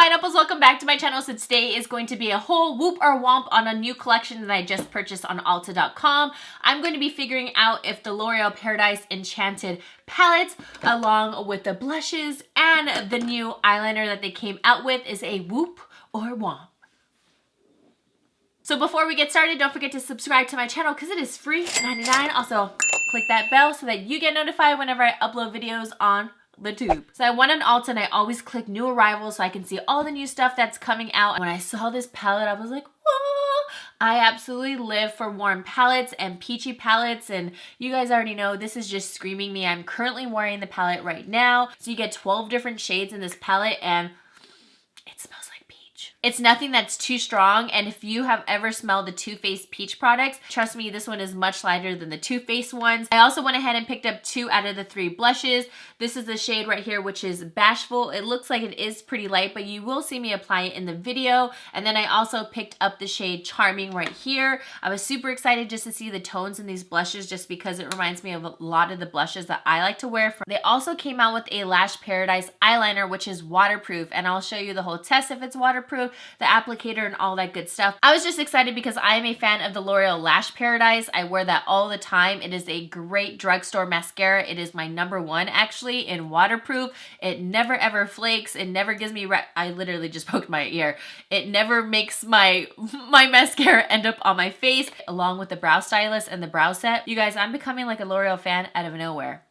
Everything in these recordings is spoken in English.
Pineapples, welcome back to my channel. So today is going to be a whole whoop or womp on a new collection that I just purchased on Ulta.com. I'm going to be figuring out if the L'Oreal Paradise Enchanted palette, along with the blushes and the new eyeliner that they came out with, is a whoop or womp. So before we get started, don't forget to subscribe to my channel because it is free $99. Also, click that bell so that you get notified whenever I upload videos on the tube. So I went on Ulta and I always click new arrivals so I can see all the new stuff that's coming out. And when I saw this palette, I was like, whoa! I absolutely live for warm palettes and peachy palettes, and you guys already know this is just screaming me. I'm currently wearing the palette right now. So you get 12 different shades in this palette and it smells like peach. It's nothing that's too strong, and if you have ever smelled the Too Faced peach products, trust me, this one is much lighter than the Too Faced ones. I also went ahead and picked up 2 out of the 3 blushes. This is the shade right here, which is Bashful. It looks like it is pretty light, but you will see me apply it in the video. And then I also picked up the shade Charming right here. I was super excited just to see the tones in these blushes just because it reminds me of a lot of the blushes that I like to wear. They also came out with a Lash Paradise eyeliner, which is waterproof, and I'll show you the whole test if it's waterproof, the applicator, and all that good stuff. I was just excited because I am a fan of the L'Oreal Lash Paradise. I wear that all the time. It is a great drugstore mascara. It is my #1 actually in waterproof. It never ever flakes. It never gives me I literally just poked my ear. It never makes my mascara end up on my face, along with the brow stylist and the brow set. You guys, I'm becoming like a L'Oreal fan out of nowhere.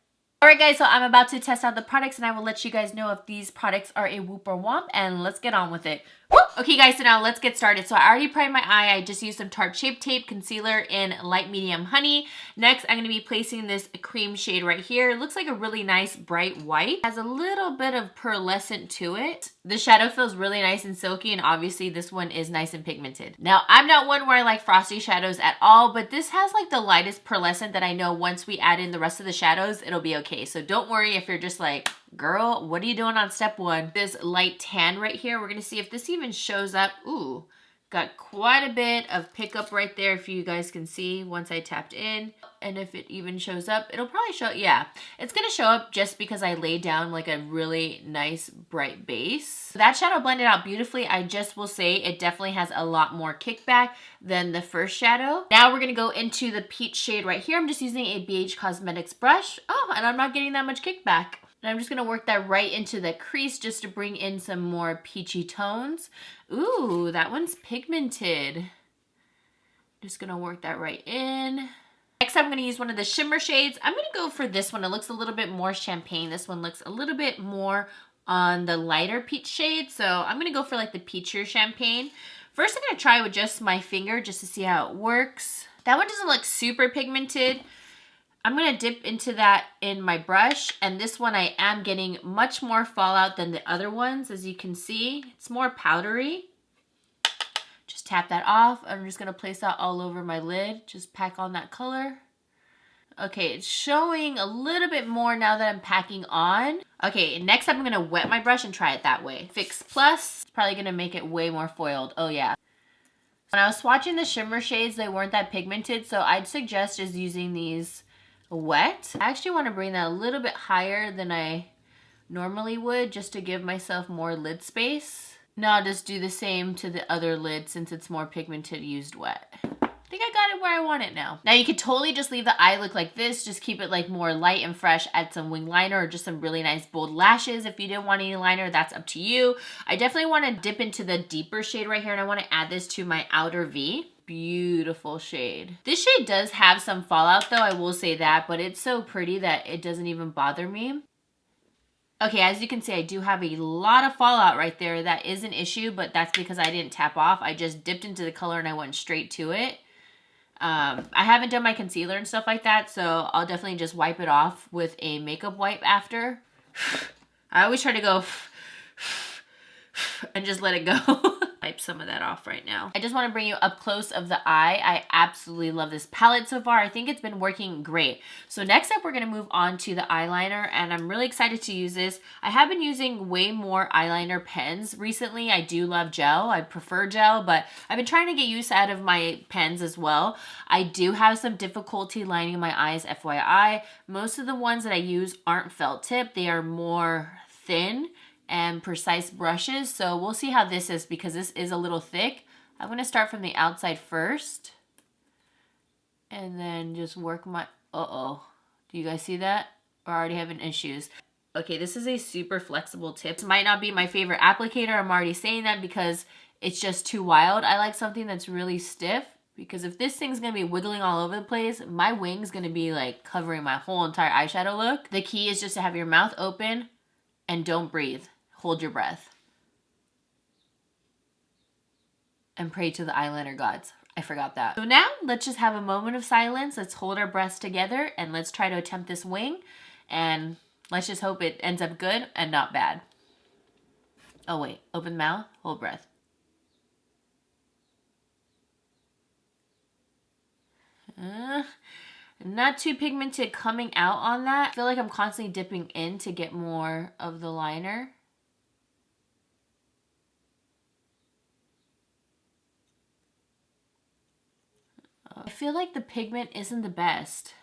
Alright guys, so I'm about to test out the products and I will let you guys know if these products are a whoop or womp, and let's get on with it. Woo! Okay guys, so now let's get started. So I already primed my eye. I just used some Tarte Shape Tape Concealer in Light Medium Honey. Next, I'm going to be placing this cream shade right here. It looks like a really nice bright white. It has a little bit of pearlescent to it. The shadow feels really nice and silky, and obviously this one is nice and pigmented. Now, I'm not one where I like frosty shadows at all, but this has like the lightest pearlescent that I know once we add in the rest of the shadows, it'll be okay. So don't worry if you're just like, girl, what are you doing on step 1? This light tan right here, we're going to see if this even shows up. Ooh, got quite a bit of pickup right there if you guys can see once I tapped in. And if it even shows up, it'll probably show, yeah. It's going to show up just because I laid down like a really nice bright base. That shadow blended out beautifully. I just will say it definitely has a lot more kickback than the first shadow. Now we're going to go into the peach shade right here. I'm just using a BH Cosmetics brush. Oh, and I'm not getting that much kickback. And I'm just going to work that right into the crease just to bring in some more peachy tones. Ooh, that one's pigmented. Just going to work that right in. Next, I'm going to use one of the shimmer shades. I'm going to go for this one. It looks a little bit more champagne. This one looks a little bit more on the lighter peach shade. So I'm going to go for like the peachier champagne. First, I'm going to try with just my finger just to see how it works. That one doesn't look super pigmented. I'm going to dip into that in my brush, and this one I am getting much more fallout than the other ones. As you can see, it's more powdery. Just tap that off. I'm just going to place that all over my lid. Just pack on that color. Okay, it's showing a little bit more now that I'm packing on. Okay, next I'm going to wet my brush and try it that way. Fix Plus, it's probably going to make it way more foiled. Oh yeah. When I was swatching the shimmer shades, they weren't that pigmented, so I'd suggest just using these wet. I actually want to bring that a little bit higher than I normally would just to give myself more lid space. Now I'll just do the same to the other lid since it's more pigmented used wet. I think I got it where I want it now. Now you could totally just leave the eye look like this, just keep it like more light and fresh, add some wing liner or just some really nice bold lashes. If you didn't want any liner, that's up to you. I definitely want to dip into the deeper shade right here, and I want to add this to my outer V. Beautiful shade. This shade does have some fallout though, I will say that, but it's so pretty that it doesn't even bother me. Okay, as you can see, I do have a lot of fallout right there. That is an issue, but that's because I didn't tap off. I just dipped into the color and I went straight to it. I haven't done my concealer and stuff like that, so I'll definitely just wipe it off with a makeup wipe after. I always try to go and just let it go. Wipe some of that off right now. I just want to bring you up close of the eye. I absolutely love this palette so far. I think it's been working great. So next up, we're going to move on to the eyeliner, and I'm really excited to use this. I have been using way more eyeliner pens recently. I do love gel. I prefer gel, but I've been trying to get use out of my pens as well. I do have some difficulty lining my eyes, FYI. Most of the ones that I use aren't felt tip. They are more thin and precise brushes. So we'll see how this is because this is a little thick. I'm going to start from the outside first. And then just work my... Uh-oh. Do you guys see that? We're already having issues. Okay, this is a super flexible tip. This might not be my favorite applicator. I'm already saying that because it's just too wild. I like something that's really stiff because if this thing's going to be wiggling all over the place, my wing's going to be like covering my whole entire eyeshadow look. The key is just to have your mouth open and don't breathe. Hold your breath. And pray to the eyeliner gods. I forgot that. So now let's just have a moment of silence. Let's hold our breaths together and let's try to attempt this wing. And let's just hope it ends up good and not bad. Oh wait, open mouth, hold breath. Not too pigmented coming out on that. I feel like I'm constantly dipping in to get more of the liner. I feel like the pigment isn't the best.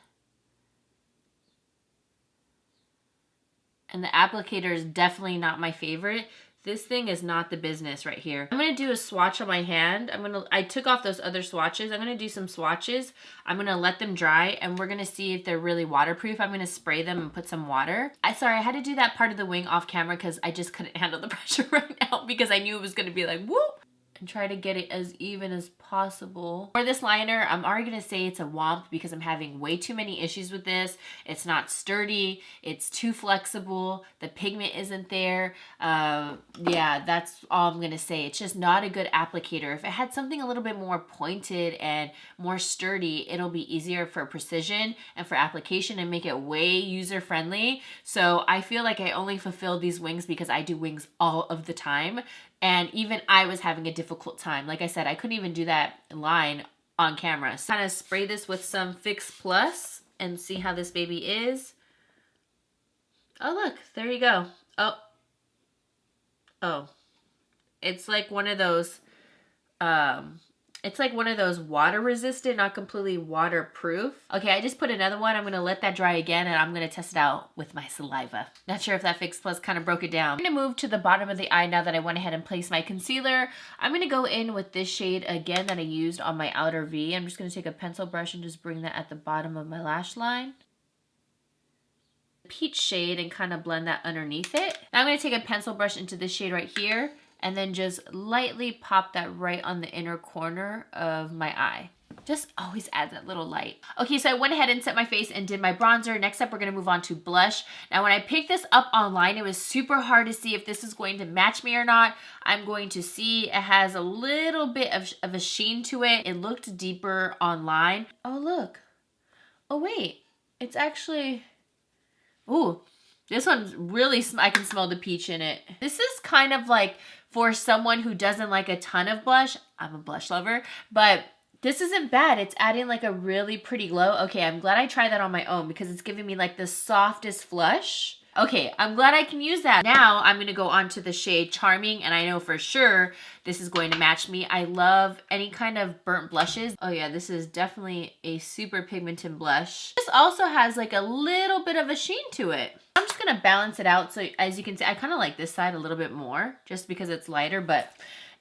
And the applicator is definitely not my favorite. This thing is not the business right here. I'm gonna do a swatch on my hand. I took off those other swatches. I'm gonna do some swatches. I'm gonna let them dry and we're gonna see if they're really waterproof. I'm gonna spray them and put some water. Sorry, I had to do that part of the wing off camera because I just couldn't handle the pressure right now because I knew it was gonna be like, whoop. And try to get it as even as possible. For this liner, I'm already going to say it's a womp because I'm having way too many issues with this. It's not sturdy. It's too flexible. The pigment isn't there. Yeah, that's all I'm going to say. It's just not a good applicator. If it had something a little bit more pointed and more sturdy, it'll be easier for precision and for application and make it way user-friendly. So I feel like I only fulfilled these wings because I do wings all of the time. And even I was having a difficult time. Like I said, I couldn't even do that line on camera. So kind of spray this with some Fix Plus and see how this baby is. Oh, look, there you go. Oh. It's like one of those, water resistant, not completely waterproof. Okay, I just put another one. I'm gonna let that dry again and I'm gonna test it out with my saliva. Not sure if that Fix Plus kind of broke it down. I'm gonna move to the bottom of the eye now that I went ahead and placed my concealer. I'm gonna go in with this shade again that I used on my outer V. I'm just gonna take a pencil brush and just bring that at the bottom of my lash line. Peach shade and kind of blend that underneath it. Now I'm gonna take a pencil brush into this shade right here and then just lightly pop that right on the inner corner of my eye. Just always adds that little light. Okay, so I went ahead and set my face and did my bronzer. Next up, we're gonna move on to blush. Now, when I picked this up online, it was super hard to see if this is going to match me or not. I'm going to see. It has a little bit of a sheen to it. It looked deeper online. Oh, look. Oh, wait. It's actually... Ooh. This one's really, I can smell the peach in it. This is kind of like for someone who doesn't like a ton of blush. I'm a blush lover, but this isn't bad. It's adding like a really pretty glow. Okay, I'm glad I tried that on my own because it's giving me like the softest flush. Okay, I'm glad I can use that. Now I'm gonna go on to the shade Charming, and I know for sure this is going to match me. I love any kind of burnt blushes. Oh yeah, this is definitely a super pigmented blush. This also has like a little bit of a sheen to it. I'm just gonna balance it out. So as you can see, I kind of like this side a little bit more just because it's lighter, but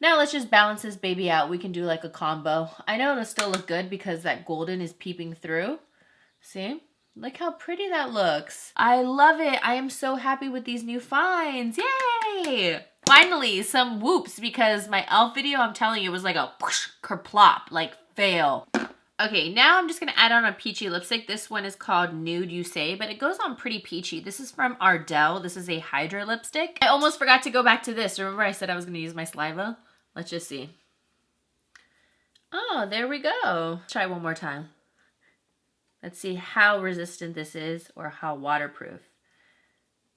now let's just balance this baby out. We can do like a combo. I know it'll still look good because that golden is peeping through. See? Look how pretty that looks. I love it. I am so happy with these new finds. Yay! Finally, some whoops because my e.l.f. video, I'm telling you, was like a whoosh, kerplop, like fail. Okay, now I'm just gonna add on a peachy lipstick. This one is called Nude You Say, but it goes on pretty peachy. This is from Ardell. This is a Hydra lipstick. I almost forgot to go back to this. Remember I said I was gonna use my saliva? Let's just see. Oh, there we go. Let's try one more time. Let's see how resistant this is or how waterproof.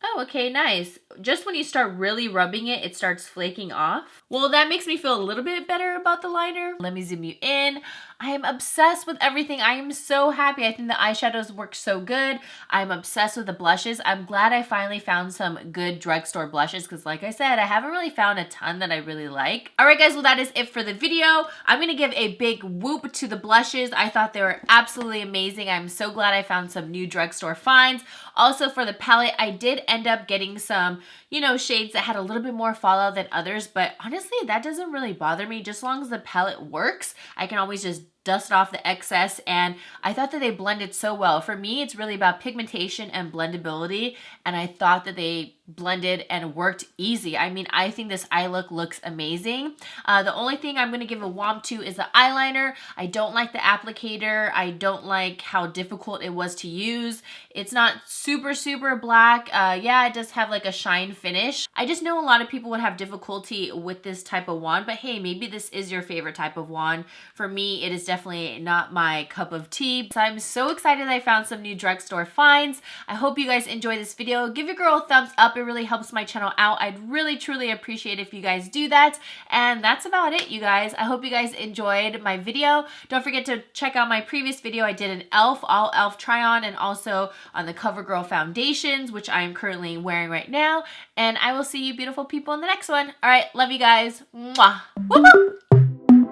Oh, okay, nice. Just when you start really rubbing it, it starts flaking off. Well, that makes me feel a little bit better about the liner. Let me zoom you in. I am obsessed with everything. I am so happy. I think the eyeshadows work so good. I'm obsessed with the blushes. I'm glad I finally found some good drugstore blushes because like I said, I haven't really found a ton that I really like. Alright guys, well that is it for the video. I'm going to give a big whoop to the blushes. I thought they were absolutely amazing. I'm so glad I found some new drugstore finds. Also for the palette, I did end up getting some, you know, shades that had a little bit more fallout than others, but honestly, that doesn't really bother me. Just as long as the palette works, I can always just dust off the excess, and I thought that they blended so well. For me, it's really about pigmentation and blendability, and I thought that they blended and worked easy. I mean, I think this eye look looks amazing. The only thing I'm going to give a womp to is the eyeliner. I don't like the applicator. I don't like how difficult it was to use. It's not super black. Yeah, it does have like a shine finish. I just know a lot of people would have difficulty with this type of wand, but hey, maybe this is your favorite type of wand. For me, it is definitely not my cup of tea. So I'm so excited I found some new drugstore finds. I hope you guys enjoyed this video. Give your girl a thumbs up. It really helps my channel out. I'd really truly appreciate if you guys do that. And that's about it, you guys. I hope you guys enjoyed my video. Don't forget to check out my previous video. I did an all e.l.f. try on, and also on the CoverGirl foundations, which I am currently wearing right now. And I will see you beautiful people in the next one. All right, love you guys. Mwah. Whoop whoop.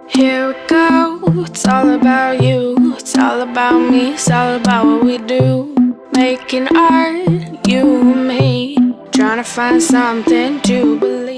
Here we go, it's all about you, it's all about me, it's all about what we do. Making art, you and me, trying to find something to believe.